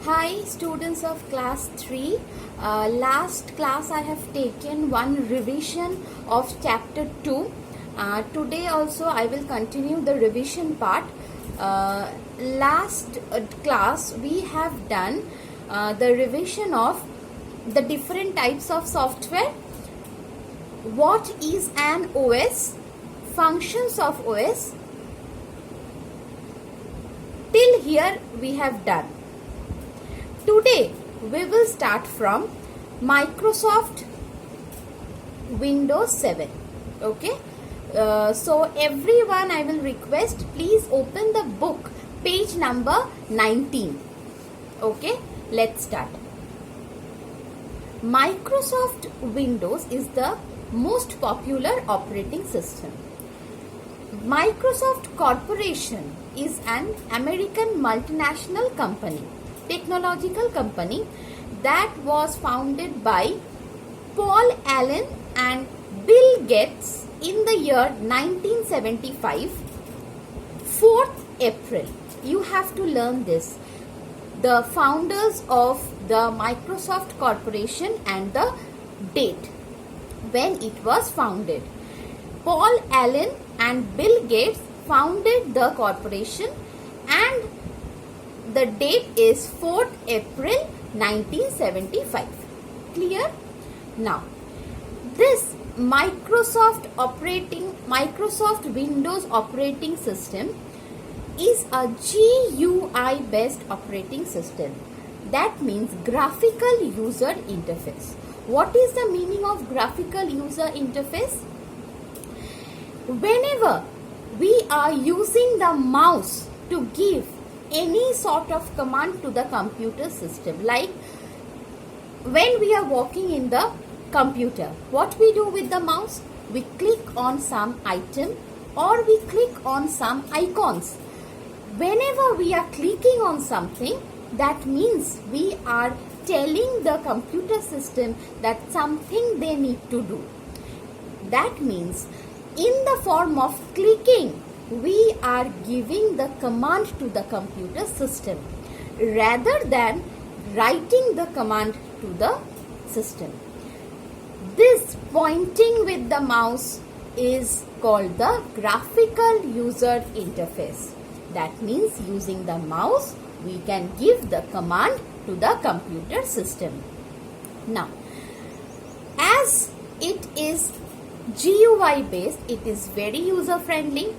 Hi students of class 3. Last class I have taken one revision of chapter 2. Today also I will continue the revision part. Last class we have done the revision of the different types of software. What is an OS? Functions of OS. Till here we have done. Today we will start from Microsoft Windows 7. Okay. So everyone, I will request, please open the book, page number 19. Okay. Let's start. Microsoft Windows is the most popular operating system. Microsoft Corporation is an American multinational company, technological company that was founded by Paul Allen and Bill Gates in the year 1975, 4th April. You have to learn this. The founders of the Microsoft Corporation and the date when it was founded. Paul Allen and Bill Gates founded the corporation and the date is 4th April 1975. Clear? Now, this Microsoft Windows operating system is a GUI based operating system. That means graphical user interface. What is the meaning of graphical user interface? Whenever we are using the mouse to give any sort of command to the computer system, like when we are working in the computer, what we do with the mouse? We click on some item or we click on some icons. Whenever we are clicking on something, that means we are telling the computer system that something they need to do. That means in the form of clicking, we are giving the command to the computer system rather than writing the command to the system. This pointing with the mouse is called the graphical user interface. That means using the mouse, we can give the command to the computer system. Now, as it is GUI based, it is very user friendly.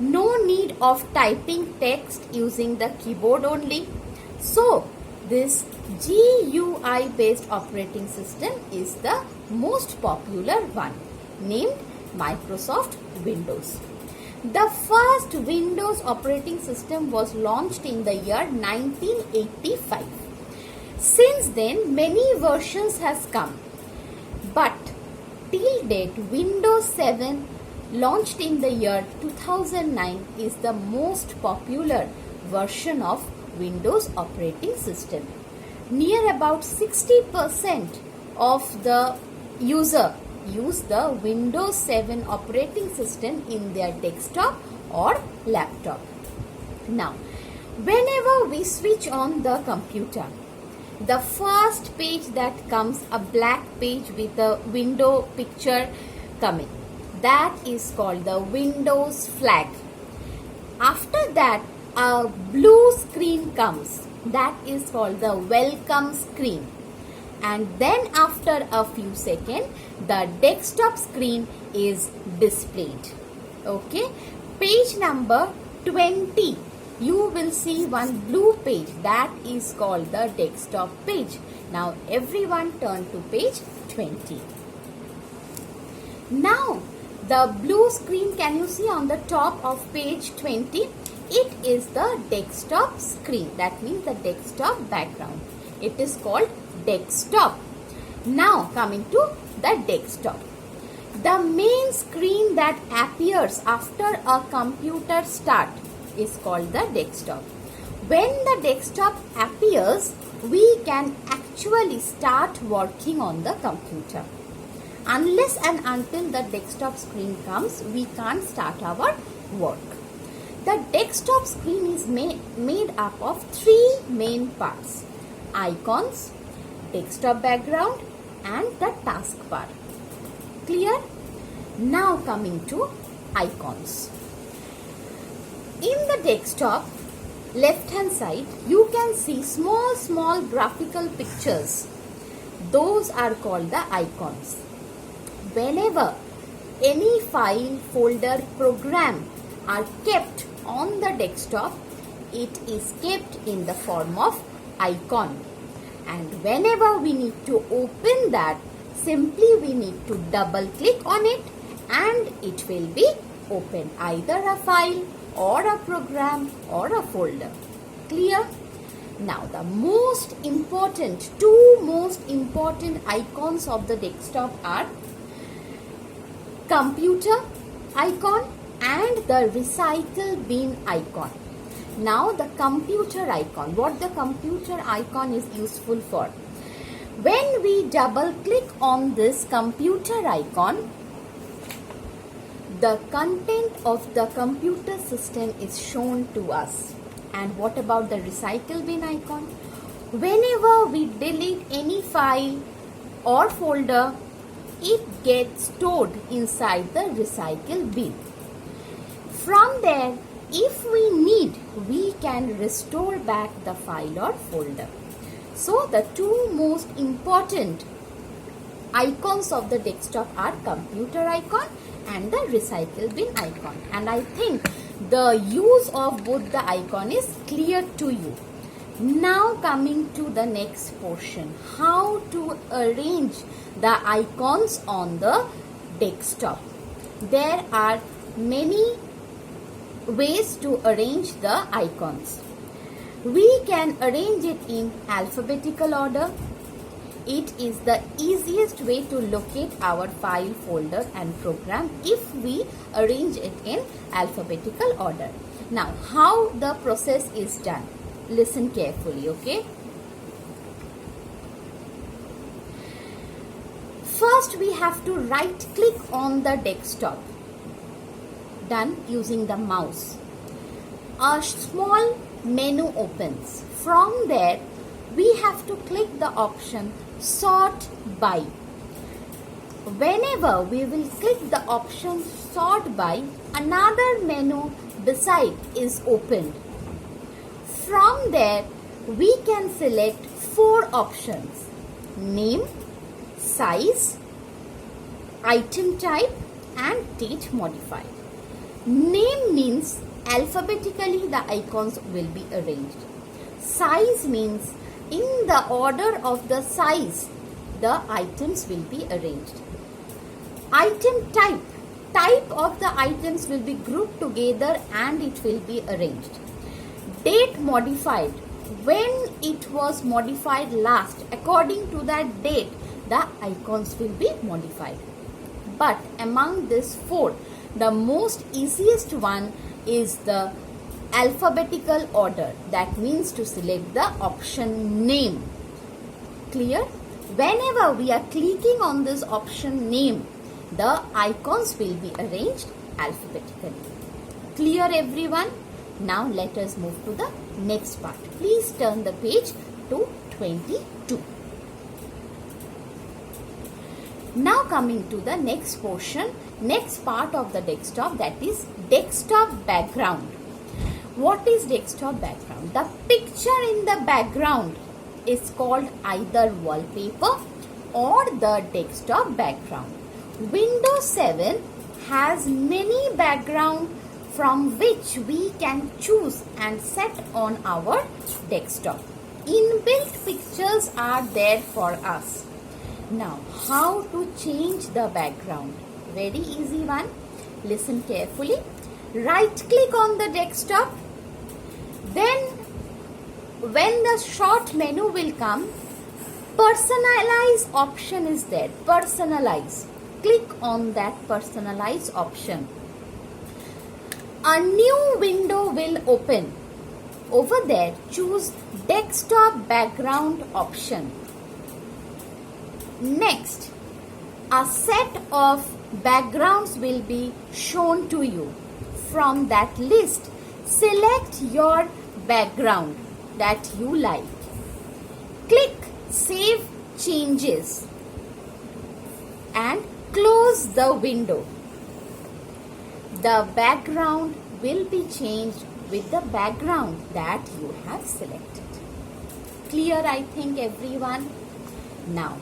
No need of typing text using the keyboard only. So, this GUI based operating system is the most popular one, named Microsoft Windows. The first Windows operating system was launched in the year 1985. Since then, many versions has come. But till date, Windows 7 launched in the year 2009 is the most popular version of Windows operating system. Near about 60% of the user use the Windows 7 operating system in their desktop or laptop. Now, whenever we switch on the computer, the first page that comes, a black page with a window picture coming, that is called the Windows flag. After that, a blue screen comes, that is called the welcome screen. And then after a few seconds, the desktop screen is displayed. Okay, page number 20, you will see one blue page, that is called the desktop page. Now everyone turn to page 20. Now the blue screen, can you see on the top of page 20? It is the desktop screen, that means the desktop background. It is called desktop. Now coming to the desktop. The main screen that appears after a computer start is called the desktop. When the desktop appears, we can actually start working on the computer. Unless and until the desktop screen comes, we can't start our work. The desktop screen is made up of three main parts. icons, desktop background and the taskbar. Clear? Now coming to icons. In the desktop left hand side you can see small graphical pictures. Those are called the icons. Whenever any file, folder, program are kept on the desktop, it is kept in the form of icon. And whenever we need to open that, simply we need to double click on it and it will be open, either a file or a program or a folder. Clear? Now the two most important icons of the desktop are computer icon and the recycle bin icon. Now the computer icon, what the computer icon is useful for? When we double click on this computer icon, the content of the computer system is shown to us. And what about the recycle bin icon? Whenever we delete any file or folder, it gets stored inside the recycle bin. From there, if we need, we can restore back the file or folder. So the two most important icons of the desktop are computer icon and the recycle bin icon. And I think the use of both the icon is clear to you. Now coming to the next portion, how to arrange the icons on the desktop. There are many ways to arrange the icons. We can arrange it in alphabetical order. It is the easiest way to locate our file, folder and program if we arrange it in alphabetical order. Now, how the process is done? Listen carefully, okay? First, we have to right click on the desktop. Done using the mouse. A small menu opens. From there, we have to click the option Sort By. Whenever we will click the option Sort By, another menu beside is opened. From there, we can select 4 options: name, size, item type and date modified. Name means alphabetically the icons will be arranged. Size means in the order of the size the items will be arranged. Item type of the items will be grouped together and it will be arranged. Date modified, when it was modified last, according to that date the icons will be modified. But among these 4, the most easiest one is the alphabetical order. That means to select the option name. Clear? Whenever we are clicking on this option name, the icons will be arranged alphabetically. Clear everyone? Now let us move to the next part. Please turn the page to 22. Now coming to the next portion, next part of the desktop, that is desktop background. What is desktop background? The picture in the background is called either wallpaper or the desktop background. Windows 7 has many background from which we can choose and set on our desktop. Inbuilt pictures are there for us. Now, how to change the background? Very easy one. Listen carefully. Right click on the desktop. Then, when the short menu will come, personalize option is there. Personalize. Click on that personalize option. A new window will open. Over there, choose desktop background option. Next, a set of backgrounds will be shown to you. From that list, select your background that you like. save changes and close the window. The background will be changed with the background that you have selected. Clear, I think, everyone? Now,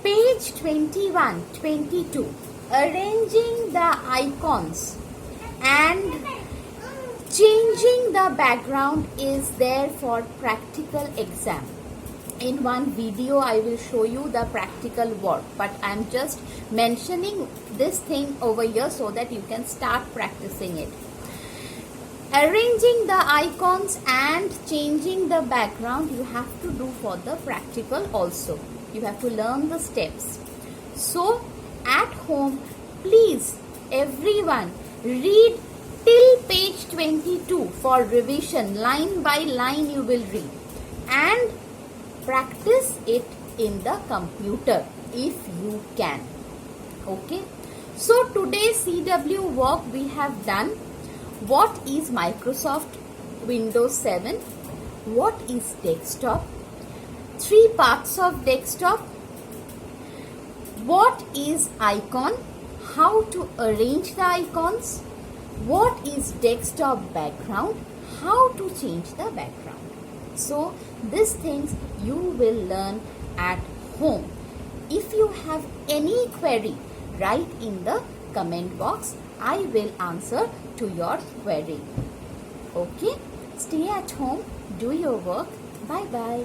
page 21, 22, arranging the icons and changing the background is there for practical exam. In one video, I will show you the practical work, but I am just mentioning this thing over here so that you can start practicing it. Arranging the icons and changing the background you have to do for the practical also. You have to learn the steps. So at home, please everyone read till page 22 for revision. Line by line you will read and practice it in the computer if you can. Okay. So today's CW work we have done. What is Microsoft Windows 7? What is desktop? 3 parts of desktop. What is icon? How to arrange the icons? What is desktop background? How to change the background? So these things you will learn at home. If you have any query, write in the comment box. I will answer to your query. Okay? Stay at home. Do your work. Bye-bye.